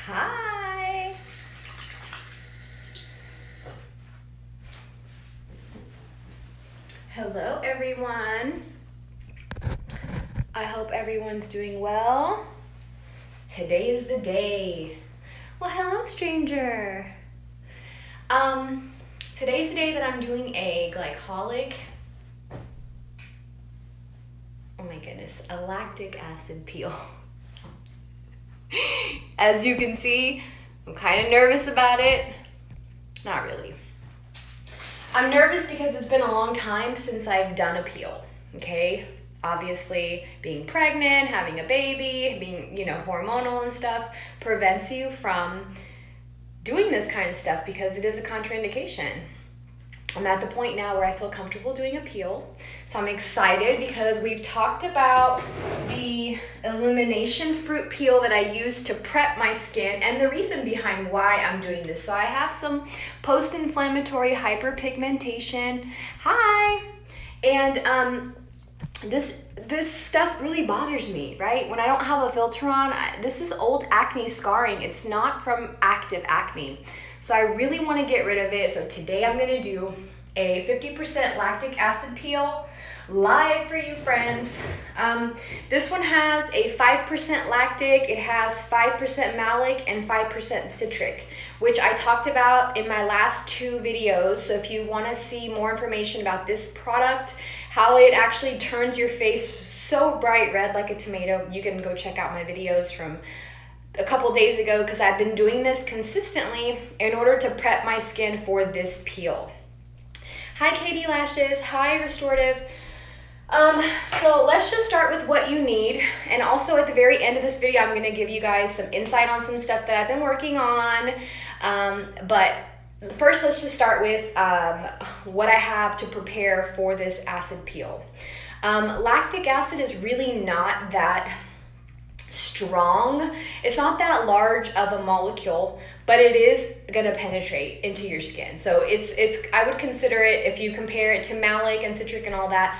Hi. Hello, everyone. I hope everyone's doing well. Today is the day. Well, hello, stranger. Today's the day that I'm doing a glycolic, oh my goodness, a lactic acid peel. As you can see, I'm kind of nervous about it. Not really. I'm nervous because it's been a long time since I've done a peel, okay? Obviously, being pregnant, having a baby, being, hormonal and stuff prevents you from doing this kind of stuff because it is a contraindication. I'm at the point now where I feel comfortable doing a peel. So I'm excited because we've talked about the illumination fruit peel that I use to prep my skin and the reason behind why I'm doing this. So I have some post-inflammatory hyperpigmentation. Hi! And this stuff really bothers me, right? When I don't have a filter on, this is old acne scarring. It's not from active acne. So I really want to get rid of it. So today I'm going to do a 50% lactic acid peel live for you friends. This one has a 5% lactic, it has 5% malic and 5% citric, which I talked about in my last two videos. So if you want to see more information about this product, how it actually turns your face so bright red like a tomato, you can go check out my videos from a couple days ago because I've been doing this consistently in order to prep my skin for this peel. Hi Katie Lashes, hi Restorative. So let's just start with what you need, and also at the very end of this video I'm going to give you guys some insight on some stuff that I've been working on, but first let's just start with what I have to prepare for this acid peel. Lactic acid is really not that strong. It's not that large of a molecule, but it is going to penetrate into your skin. So it's I would consider it, if you compare it to malic and citric and all that,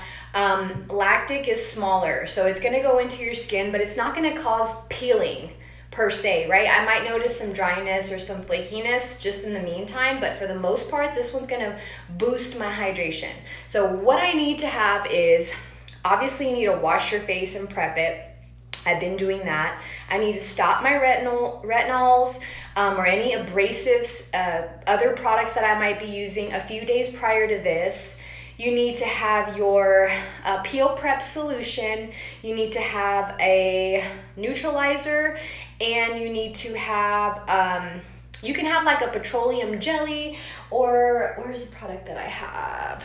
lactic is smaller. So it's going to go into your skin, but it's not going to cause peeling per se, right? I might notice some dryness or some flakiness just in the meantime, but for the most part, this one's going to boost my hydration. So what I need to have is, obviously you need to wash your face and prep it. I've been doing that. I need to stop my retinols or any abrasives, other products that I might be using a few days prior to this. You need to have your peel prep solution. You need to have a neutralizer, and you need to have, you can have like a petroleum jelly, or where's the product that I have?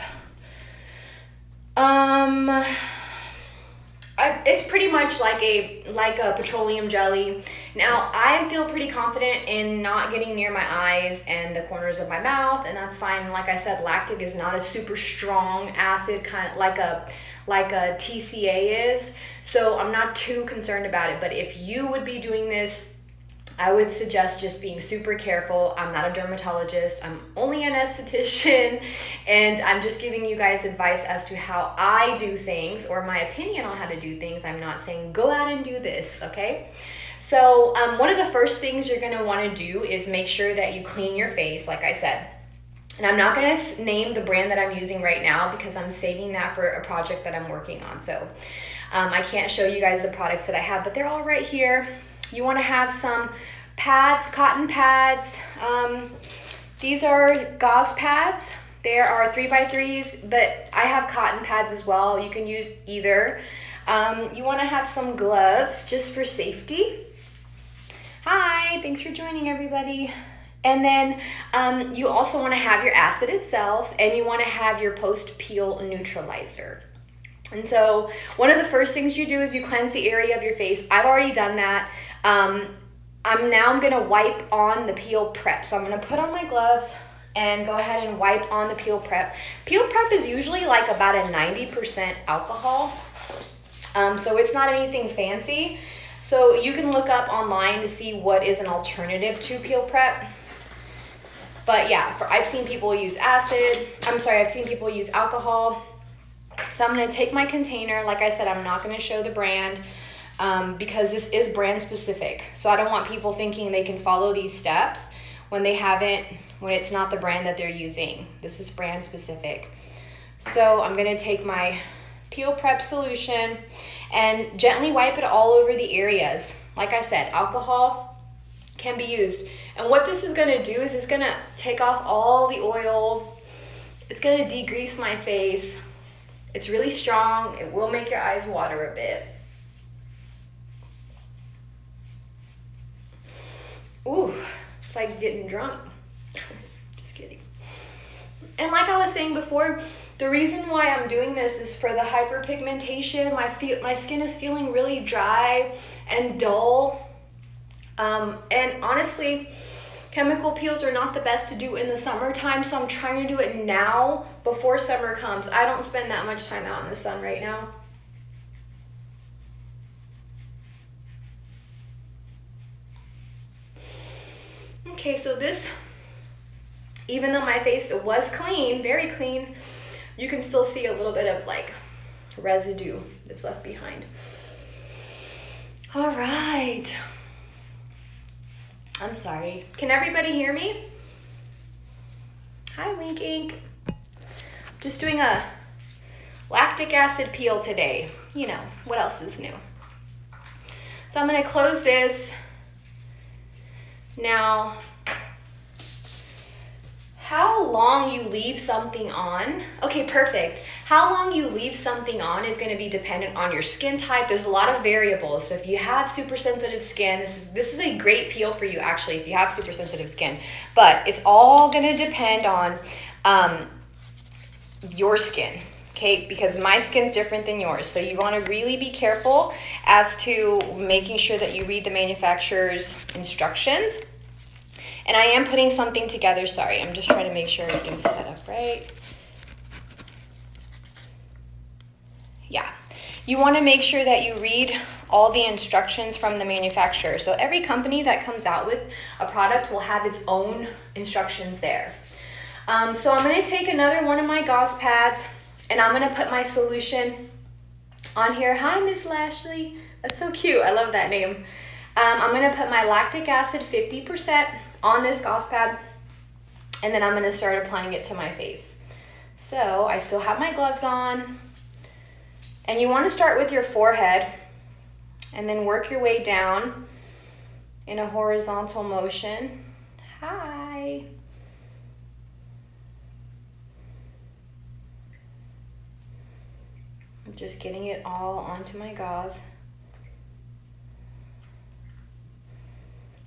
It's pretty much like a petroleum jelly. Now, I feel pretty confident in not getting near my eyes and the corners of my mouth, and that's fine. Like I said, lactic is not a super strong acid, kind of like a TCA is, so I'm not too concerned about it. But if you would be doing this, I would suggest just being super careful. I'm not a dermatologist, I'm only an esthetician, and I'm just giving you guys advice as to how I do things, or my opinion on how to do things. I'm not saying go out and do this, okay? So one of the first things you're gonna wanna do is make sure that you clean your face, like I said. And I'm not gonna name the brand that I'm using right now because I'm saving that for a project that I'm working on. So I can't show you guys the products that I have, but they're all right here. You want to have some pads, cotton pads. These are gauze pads. There are 3x3s, but I have cotton pads as well. You can use either. You want to have some gloves just for safety. Hi, thanks for joining everybody. And then you also want to have your acid itself, and you want to have your post-peel neutralizer. And so one of the first things you do is you cleanse the area of your face. I've already done that. I'm gonna wipe on the peel prep. So I'm gonna put on my gloves and go ahead and wipe on the peel prep. Peel prep is usually like about a 90% alcohol. So it's not anything fancy. So you can look up online to see what is an alternative to peel prep. But yeah, I've seen people use I've seen people use alcohol. So I'm gonna take my container. Like I said, I'm not gonna show the brand. because this is brand specific. So I don't want people thinking they can follow these steps when they haven't, when it's not the brand that they're using. This is brand specific. So I'm gonna take my Peel Prep solution and gently wipe it all over the areas. Like I said, alcohol can be used. And what this is gonna do is it's gonna take off all the oil. It's gonna degrease my face. It's really strong. It will make your eyes water a bit. Ooh, it's like getting drunk. Just kidding. And like I was saying before, the reason why I'm doing this is for the hyperpigmentation. My skin is feeling really dry and dull. And honestly, chemical peels are not the best to do in the summertime, so I'm trying to do it now before summer comes. I don't spend that much time out in the sun right now. Okay, so this, even though my face was clean, very clean, you can still see a little bit of like residue that's left behind. All right. I'm sorry. Can everybody hear me? Hi, Wink Ink. Just doing a lactic acid peel today. You know, what else is new? So I'm gonna close this. Now, how long you leave something on, okay, perfect. How long you leave something on is gonna be dependent on your skin type. There's a lot of variables. So if you have super sensitive skin, this is a great peel for you actually if you have super sensitive skin. But it's all gonna depend on your skin, okay? Because my skin's different than yours. So you wanna really be careful as to making sure that you read the manufacturer's instructions. And I am putting something together, sorry, I'm just trying to make sure everything's set up right. Yeah, you wanna make sure that you read all the instructions from the manufacturer. So every company that comes out with a product will have its own instructions there. So I'm gonna take another one of my gauze pads and I'm gonna put my solution on here. Hi, Miss Lashley, that's so cute, I love that name. I'm gonna put my lactic acid 50% on this gauze pad, and then I'm gonna start applying it to my face. So I still have my gloves on, and you wanna start with your forehead, and then work your way down in a horizontal motion. Hi. I'm just getting it all onto my gauze.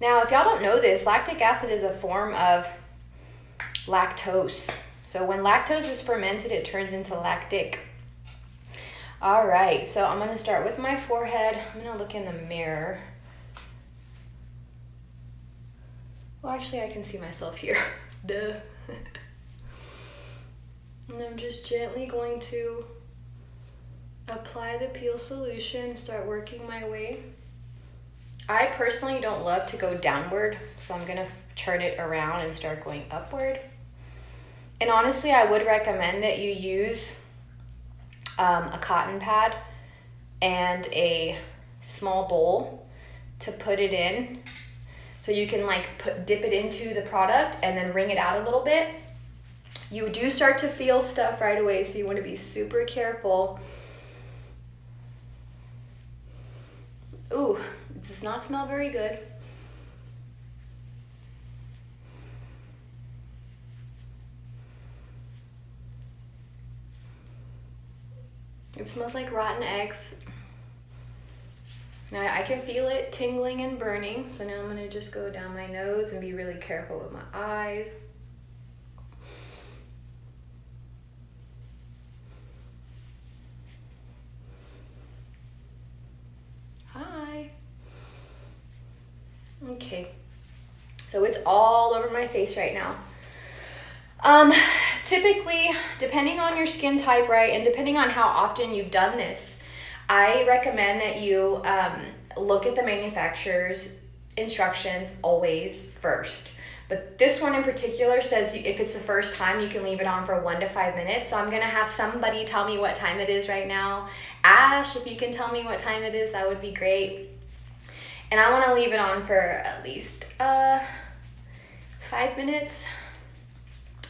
Now, if y'all don't know this, lactic acid is a form of lactose. So when lactose is fermented, it turns into lactic. All right, so I'm gonna start with my forehead. I'm gonna look in the mirror. Well, actually, I can see myself here. Duh. And I'm just gently going to apply the peel solution, start working my way. I personally don't love to go downward, so I'm gonna turn it around and start going upward. And honestly, I would recommend that you use a cotton pad and a small bowl to put it in, so you can like dip it into the product and then wring it out a little bit. You do start to feel stuff right away, so you want to be super careful. Ooh, it does not smell very good. It smells like rotten eggs. Now I can feel it tingling and burning, so now I'm gonna just go down my nose and be really careful with my eyes. Hi. Okay, so it's all over my face right now. Typically, depending on your skin type, right, and depending on how often you've done this, I recommend that you look at the manufacturer's instructions always first. But this one in particular says if it's the first time, you can leave it on for 1 to 5 minutes. So I'm gonna have somebody tell me what time it is right now. Ash, if you can tell me what time it is, that would be great. And I wanna leave it on for at least 5 minutes.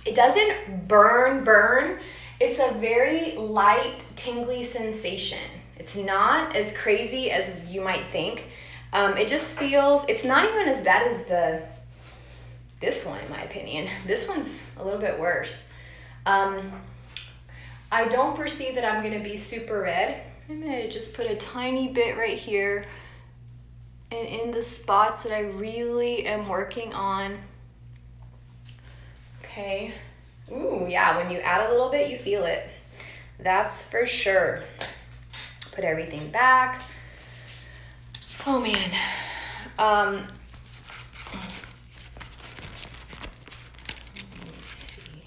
It doesn't burn. It's a very light, tingly sensation. It's not as crazy as you might think. It just feels, it's not even as bad as this one in my opinion. This one's a little bit worse. I don't foresee that I'm gonna be super red. I'm gonna just put a tiny bit right here and in the spots that I really am working on. Okay. Ooh, yeah, when you add a little bit, you feel it. That's for sure. Put everything back. Oh man. Let me see.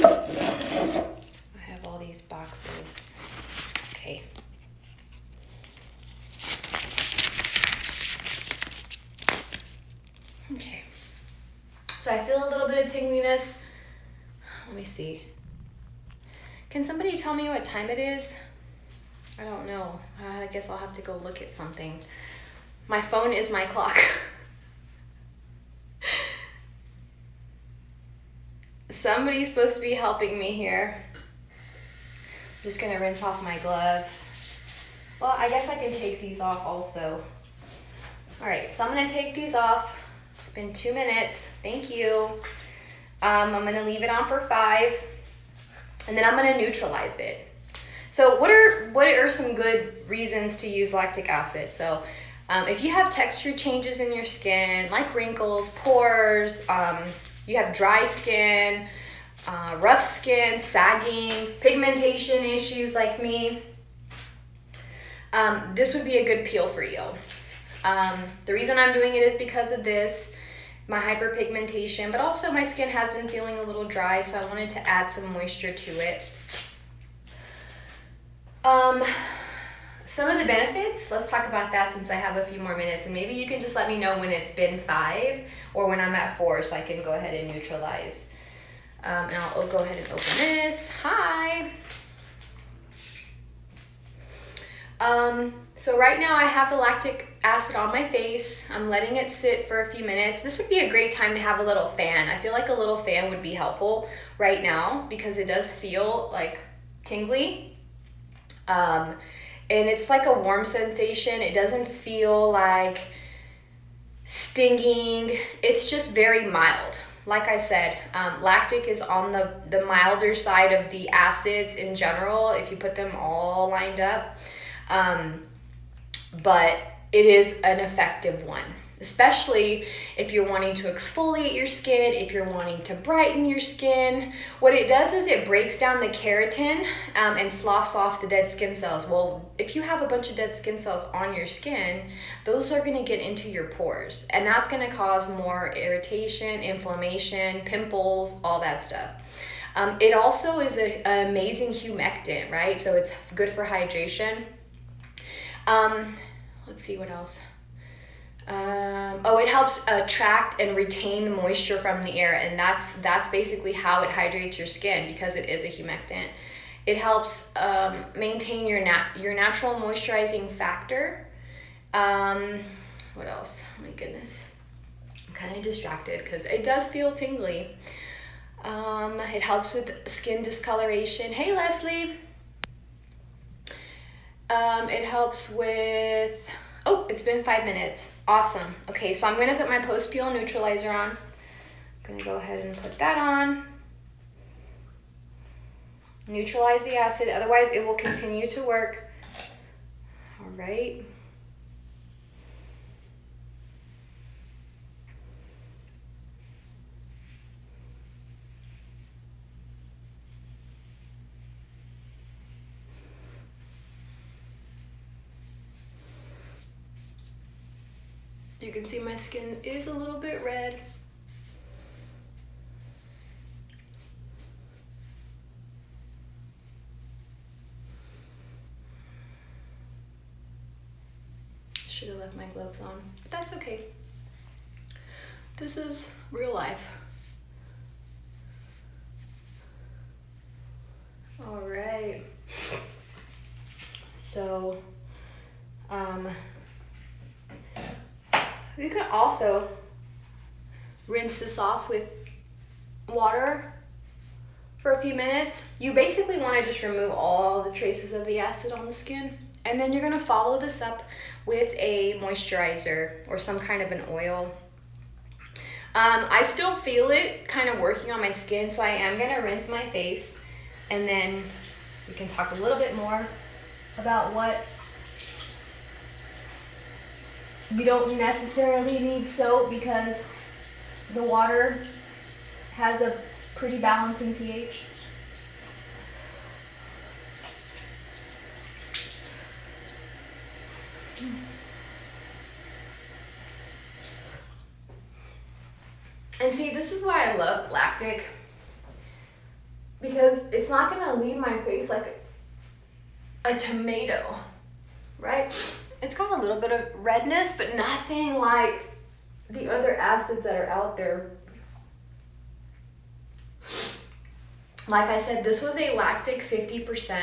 I have all these boxes. Okay. Okay. So I feel a little bit of tingliness. Let me see. Can somebody tell me what time it is? I don't know. I guess I'll have to go look at something. My phone is my clock. Somebody's supposed to be helping me here. I'm just gonna rinse off my gloves. Well, I guess I can take these off also. All right, so I'm gonna take these off. It's been 2 minutes, thank you. I'm gonna leave it on for 5, and then I'm gonna neutralize it. So what are some good reasons to use lactic acid? So if you have texture changes in your skin, like wrinkles, pores, you have dry skin, rough skin, sagging, pigmentation issues like me, this would be a good peel for you. The reason I'm doing it is because of this, my hyperpigmentation, but also my skin has been feeling a little dry, so I wanted to add some moisture to it. Some of the benefits, let's talk about that since I have a few more minutes, and maybe you can just let me know when it's been 5 or when I'm at 4 so I can go ahead and neutralize. And I'll go ahead and open this. Hi. So right now I have the lactic acid on my face. I'm letting it sit for a few minutes. This would be a great time to have a little fan. I feel like a little fan would be helpful right now because it does feel like tingly. And it's like a warm sensation. It doesn't feel like stinging. It's just very mild. Like I said, lactic is on the milder side of the acids in general if you put them all lined up. But it is an effective one, especially if you're wanting to exfoliate your skin, if you're wanting to brighten your skin. What it does is it breaks down the keratin and sloughs off the dead skin cells. Well, if you have a bunch of dead skin cells on your skin, those are going to get into your pores, and that's going to cause more irritation, inflammation, pimples, all that stuff. It also is an amazing humectant, right? So it's good for hydration. Let's see what else. It helps attract and retain the moisture from the air, and that's basically how it hydrates your skin because it is a humectant. It helps maintain your natural moisturizing factor. What else? Oh my goodness. I'm kind of distracted because it does feel tingly. It helps with skin discoloration. Hey, Leslie. It helps with, it's been 5 minutes. Awesome. Okay, so I'm going to put my post-peel neutralizer on. I'm going to go ahead and put that on. Neutralize the acid, otherwise it will continue to work. All right. You can see my skin is a little bit red. Should have left my gloves on, but that's okay. This is real life. All right. So, you can also rinse this off with water for a few minutes. You basically want to just remove all the traces of the acid on the skin. And then you're going to follow this up with a moisturizer or some kind of an oil. I still feel it kind of working on my skin, so I am going to rinse my face. And then we can talk a little bit more about what you don't necessarily need soap because the water has a pretty balancing pH. And see, this is why I love Lactic, because it's not gonna leave my face like a tomato, right? It's got a little bit of redness, but nothing like the other acids that are out there. Like I said, this was a Lactic 50%.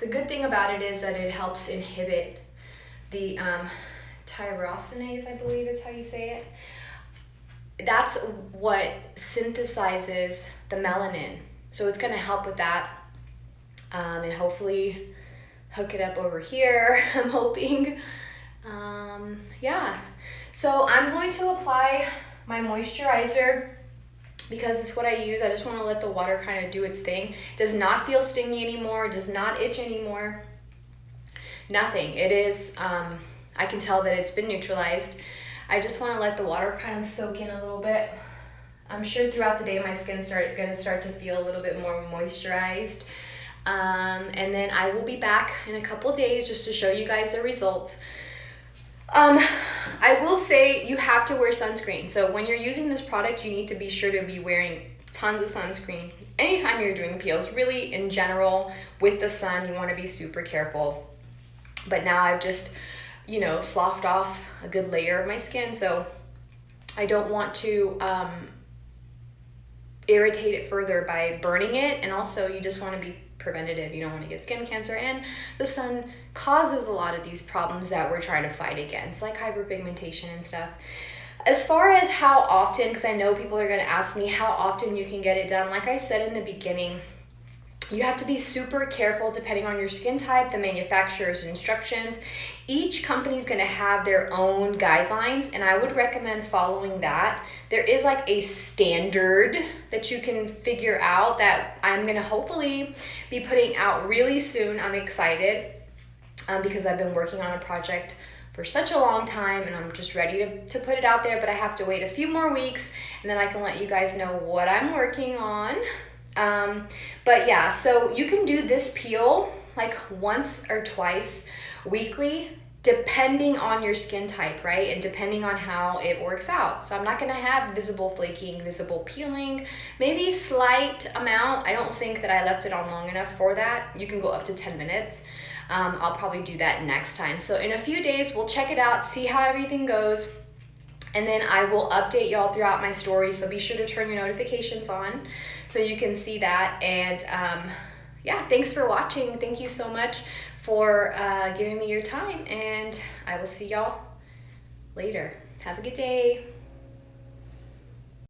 The good thing about it is that it helps inhibit the tyrosinase, I believe is how you say it. That's what synthesizes the melanin. So it's gonna help with that. And hopefully hook it up over here, I'm hoping. Yeah, so I'm going to apply my moisturizer because it's what I use. I just want to let the water kind of do its thing. Does not feel stingy anymore, does not itch anymore, nothing. It is, I can tell that it's been neutralized. I just want to let the water kind of soak in a little bit. I'm sure throughout the day my skin's gonna start to feel a little bit more moisturized. And then I will be back in a couple days just to show you guys the results. I will say you have to wear sunscreen. So when you're using this product, you need to be sure to be wearing tons of sunscreen. Anytime you're doing peels, really in general, with the sun, you want to be super careful. But now I've just, you know, sloughed off a good layer of my skin, so I don't want to irritate it further by burning it. And also you just want to be preventative. You don't want to get skin cancer, and the sun causes a lot of these problems that we're trying to fight against, like hyperpigmentation and stuff. As far as how often, because I know people are going to ask me how often you can get it done, like I said in the beginning, you have to be super careful depending on your skin type, the manufacturer's instructions. Each company is going to have their own guidelines, and I would recommend following that. There is like a standard that you can figure out that I'm going to hopefully be putting out really soon. I'm excited because I've been working on a project for such a long time, and I'm just ready to put it out there, but I have to wait a few more weeks, and then I can let you guys know what I'm working on. But yeah, so you can do this peel like once or twice weekly, depending on your skin type, right? And depending on how it works out. So I'm not gonna have visible flaking, visible peeling, maybe slight amount. I don't think that I left it on long enough for that. You can go up to 10 minutes. I'll probably do that next time. So in a few days, we'll check it out, see how everything goes. And then I will update y'all throughout my stories. So be sure to turn your notifications on so you can see that. And yeah, thanks for watching. Thank you so much for giving me your time, and I will see y'all later. Have a good day.